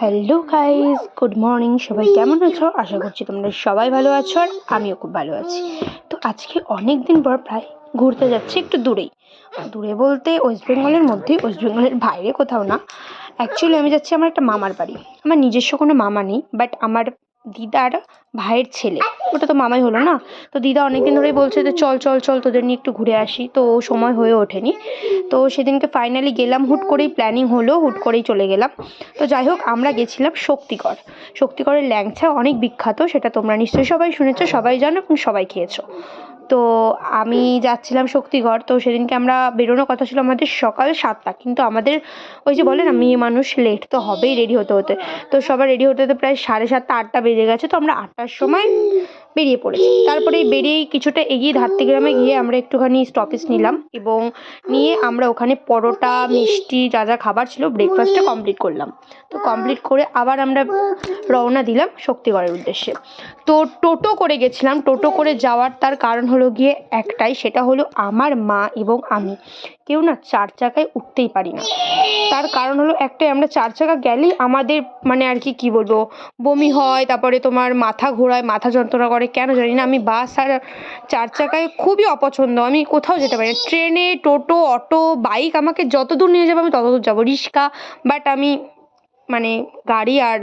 Hello guys, good morning. সবাই কেমন আছো? আশা করছি তোমরা সবাই ভালো আছো, আর আমিও খুব ভালো আছি। তো আজকে অনেক দিন পর প্রায় ঘুরতে যাচ্ছি একটু দূরেই। দূরে বলতে ওয়েস্ট বেঙ্গলের মধ্যেই, ওয়েস্ট বেঙ্গলের বাইরে কোথাও না। অ্যাকচুয়ালি আমি যাচ্ছি আমার একটা মামার বাড়ি। আমার নিজস্ব কোনো মামা নেই, বাট আমার দিদার ভাইয়ের ছেলে, ওটা তো মামাই হলো না। তো দিদা অনেকদিন ধরেই বলছে যে চল চল চল তোদের নিয়ে একটু ঘুরে আসি, তো সময় হয়ে ওঠেনি। তো সেদিনকে ফাইনালি গেলাম, হুট করেই প্ল্যানিং হলো, হুট করেই চলে গেলাম। তো যাই হোক, আমরা গেছিলাম শক্তিগড়। শক্তিগড়ের ল্যাংচা অনেক বিখ্যাত, সেটা তোমরা নিশ্চয়ই সবাই শুনেছো, সবাই জানো এবং সবাই খেয়েছো। তো আমি যাচ্ছিলাম শক্তিগড়। তো সেদিনকে আমরা বেরোনোর কথা ছিল আমাদের সকাল 7টা, কিন্তু আমাদের ওই যে বলে না, মেয়ে মানুষ লেট তো হবেই রেডি হতে হতে। তো সবার রেডি হতে হতে প্রায় 7:30 8টা বেজে গেছে। তো আমরা 8টার সময় বেরিয়ে পড়েছি। তারপরে বেরিয়েই কিছুটা এগিয়ে ধাত্রীগ্রামে গিয়ে আমরা একটুখানি স্টপেজ নিলাম, এবং নিয়ে আমরা ওখানে পরোটা, মিষ্টি, যা যা খাবার ছিল ব্রেকফাস্টটা কমপ্লিট করলাম। তো কমপ্লিট করে আবার আমরা রওনা দিলাম শক্তিগড়ের উদ্দেশ্যে। তো টোটো করে গেছিলাম। টোটো করে যাওয়ার তার কারণ হলো গিয়ে একটাই, সেটা হলো আমার মা এবং আমি কেউ না 4 চাকায় উঠতেই পারি না। তার কারণ হলো একটাই, আমরা 4 চাকা গেলেই আমাদের মানে আর কি বলবো, বমি হয়, তারপরে তোমার মাথা ঘোরায়, মাথা যন্ত্রণা করে, কেন জানি না। আমি বাস আর 4 চাকায় খুবই অপছন্দ, আমি কোথাও যেতে পারি না। ট্রেনে, টোটো, অটো, বাইক আমাকে যত দূর নিয়ে যাবে আমি তত দূর যাবো, রিক্সা। বাট আমি মানে গাড়ি আর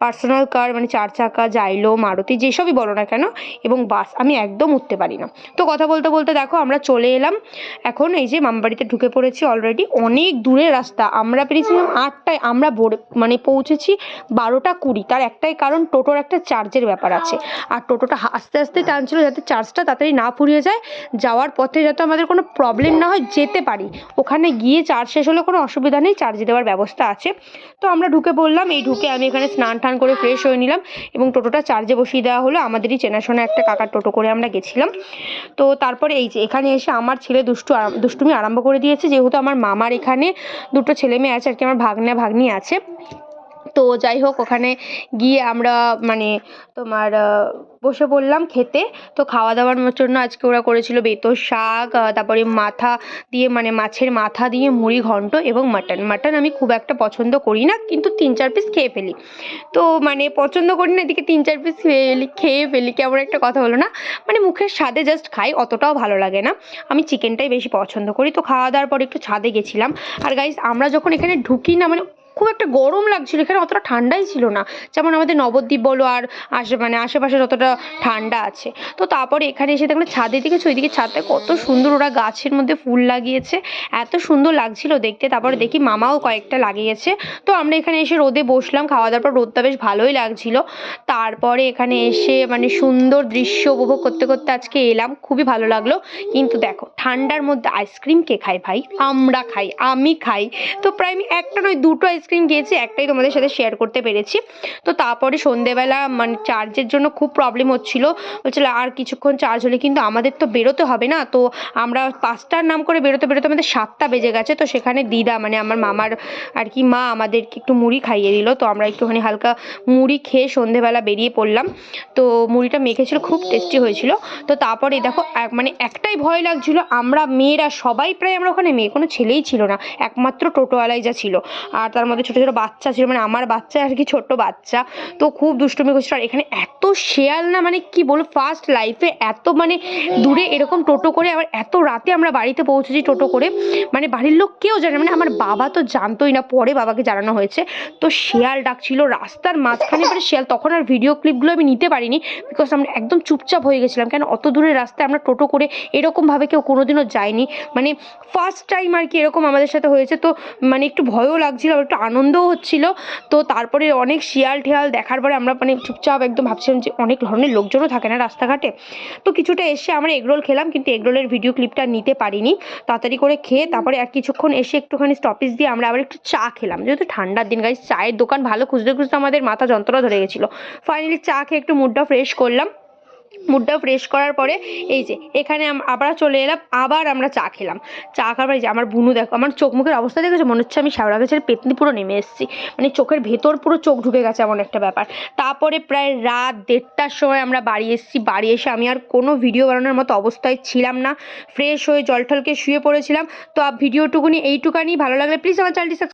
পার্সোনাল কার, মানে 4 চাকা, জাইলো, মারুতি, যেসবই বলো না কেন, এবং বাস আমি একদম উঠতে পারি না। তো কথা বলতে বলতে দেখো আমরা চলে এলাম। এখন এই যে মামাবাড়িতে ঢুকে পড়েছি অলরেডি। অনেক দূরের রাস্তা। আমরা পেরেছিলাম 8টায়, আমরা মানে পৌঁছেছি 12টা 20। তার একটাই কারণ, টোটোর একটা চার্জের ব্যাপার আছে, আর টোটোটা আস্তে আস্তে টানছিল যাতে চার্জটা তাড়াতাড়ি না ফুরিয়ে যায়, যাওয়ার পথে যাতে আমাদের কোনো প্রবলেম না হয়, যেতে পারি। ওখানে গিয়ে চার্জ শেষ হলে কোনো অসুবিধা নেই, চার্জ দেওয়ার ব্যবস্থা আছে। তো আমরা ঢুকে বললাম, এই ঢুকে আমি এখানে স্নান টান করে ফ্রেশ হয়ে নিলাম, এবং টোটোটা চার্জে বসিয়ে দেওয়া হলো। আমাদেরই চেনাশোনা একটা কাকার টোটো করে আমরা গেছিলাম। তো তারপরে এই যে এখানে এসে আমার ছেলে দুষ্টুমি আরম্ভ করে দিয়েছে, যেহেতু আমার মামার এখানে 2টো ছেলে মেয়ে আছে আর কি, আমার ভাগ্না ভাগ্নি আছে। তো যাই হোক, ওখানে গিয়ে আমরা মানে তোমার বসে পড়লাম খেতে। তো খাওয়া দাওয়ার জন্য আজকে ওরা করেছিল বেতো শাক, তারপরে মাথা দিয়ে মানে মাছের মাথা দিয়ে মুড়ি ঘন্ট, এবং মাটন আমি খুব একটা পছন্দ করি না, কিন্তু 3-4 পিস খেয়ে ফেলি। তো মানে পছন্দ করি না, এদিকে 3-4 পিস খেয়ে ফেলি, কেমন একটা কথা হলো না, মানে মুখের স্বাদে জাস্ট খাই, অতটাও ভালো লাগে না। আমি চিকেনটাই বেশি পছন্দ করি। তো খাওয়া দাওয়ার পর একটু ছাদে গেছিলাম। আর গাইস, আমরা যখন এখানে ঢুকি না, মানে খুব একটা গরম লাগছিল, এখানে অতটা ঠান্ডাই ছিল না, যেমন আমাদের নবদ্বীপ বলো আর আশেপাশে যতটা ঠান্ডা আছে। তো তারপরে এখানে এসে দেখলাম ছাদের দিকে, ওইদিকে ছাদটা কত সুন্দর, ওরা গাছের মধ্যে ফুল লাগিয়েছে, এত সুন্দর লাগছিল দেখতে। তারপরে দেখি মামাও কয়েকটা লাগিয়েছে। তো আমরা এখানে এসে রোদে বসলাম, খাওয়া দাওয়ার পর রোদটা বেশ ভালোই লাগছিল। তারপরে এখানে এসে মানে সুন্দর দৃশ্য উপভোগ করতে করতে আজকে এলাম, খুবই ভালো লাগলো। কিন্তু দেখো, ঠান্ডার মধ্যে আইসক্রিম কে খায় ভাই? আমরা খাই, আমি খাই। তো প্রায় আমি একটা নয় 2টো আইসক্রিম খেয়েছি, একটাই তোমাদের সাথে শেয়ার করতে পেরেছি। তো তারপরে সন্ধেবেলা মানে চার্জের জন্য খুব প্রবলেম হচ্ছিল, বলছিল আর কিছুক্ষণ চার্জ হলে, কিন্তু আমাদের তো বেরোতে হবে না। তো আমরা 5টার নাম করে বেরোতে বেরোতে আমাদের 7টা বেজে গেছে। তো সেখানে দিদা মানে আমার মামার আর কি মা আমাদেরকে একটু মুড়ি খাইয়ে দিল। তো আমরা একটুখানি হালকা মুড়ি খেয়ে সন্ধেবেলা বেরিয়ে পড়লাম। তো মুড়িটা মেখেছিল, খুব টেস্টি হয়েছিল। তো তারপরে দেখো মানে একটাই ভয় লাগছিল, আমরা মেয়েরা সবাই প্রায়, আমরা ওখানে মেয়ে কোনো ছেলেই ছিল না, একমাত্র টোটোওয়ালাই যা ছিল, আর তার মধ্যে ছোটো ছোটো বাচ্চা ছিল, মানে আমার বাচ্চা আর কি, ছোট্ট বাচ্চা। তো খুব দুষ্টুমি করছিল। আর এখানে এত শেয়াল না, মানে কি বলবো, ফার্স্ট লাইফে এত মানে দূরে এরকম টোটো করে, আবার এত রাতে আমরা বাড়িতে পৌঁছেছি টোটো করে, মানে বাড়ির লোক কেউ জানে, মানে আমার বাবা তো জানতোই না, পরে বাবাকে জানানো হয়েছে। তো শেয়াল ডাকছিল রাস্তার মাঝখানে, এবারে শেয়াল, তখন আর ভিডিও ক্লিপগুলো আমি নিতে পারিনি, বিকজ আমরা একদম চুপচাপ হয়ে গেছিলাম, কেন অত দূরের রাস্তায় আমরা টোটো করে এরকমভাবে কেউ কোনোদিনও যায়নি, মানে ফার্স্ট টাইম আর কি এরকম আমাদের সাথে হয়েছে। তো মানে একটু ভয়ও লাগছিল, একটু আনন্দও হচ্ছিল। তো তারপরে অনেক শিয়াল ঠেয়াল দেখার পরে আমরা মানে চুপচাপ একদম ভাবছিলাম যে অনেক ধরনের লোকজনও থাকে না রাস্তাঘাটে। তো কিছুটা এসে আমরা এগরোল খেলাম, কিন্তু এগরোলের ভিডিও ক্লিপটা নিতে পারিনি। তাড়াতাড়ি করে খেয়ে তারপরে আর কিছুক্ষণ এসে একটুখানি স্টপেজ দিয়ে আমরা আবার একটু চা খেলাম, যেহেতু ঠান্ডার দিন গাইস, চায়ের দোকান ভালো খুঁজতে খুঁজতে আমাদের মাথা যন্ত্রণা ধরে গেছিলো। ফাইনালি চা খেয়ে একটু মুডটা ফ্রেশ করলাম। মুডটা ফ্রেশ করার পরে এই যে এখানে আবার চলে এলাম, আবার আমরা চা খেলাম। চা খাবার, এই যে আমার বুনু দেখো, আমার চোখ মুখের অবস্থা দেখেছো, মনে হচ্ছে আমি শ্যাওড়া গাছের পেতনি পুরো নেমে এসেছি, মানে চোখের ভেতর পুরো চোখ ঢুকে গেছে, এমন একটা ব্যাপার। তারপরে প্রায় রাত 1:30টার সময় আমরা বাড়ি এসেছি। বাড়ি এসে আমি আর কোনো ভিডিও বানানোর মতো অবস্থায় ছিলাম না, ফ্রেশ হয়ে জল টলকে শুয়ে পড়েছিলাম। তো ভিডিওটুকুনি এইটুকানি, ভালো লাগলে প্লিজ আমার চ্যানেলটি